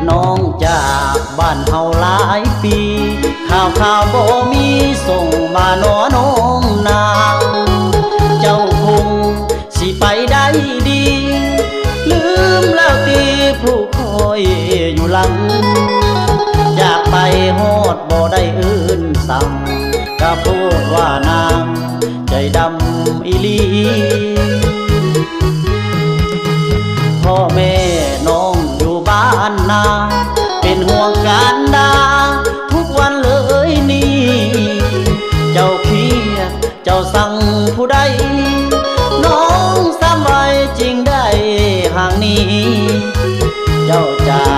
น้องจากบ้านเฮาหลายปีข่าวบ่มีส่งมาหนอน้องนางเจ้าคงสิไปได้ดีลืมแล้วตีผู้คอยอยู่หลังอยากไปฮอดบ่ได้อื่นสั่งก็พูดว่านางใจดำอีหลีพ่อแม่น้องอยู่บ้านนาเป็นห่วงการดาทุกวันเลยนี่เจ้าเครียดเจ้าสั่งผู้ใดน้องสำไว้จริงได้ห่างนี้เจ้าจาก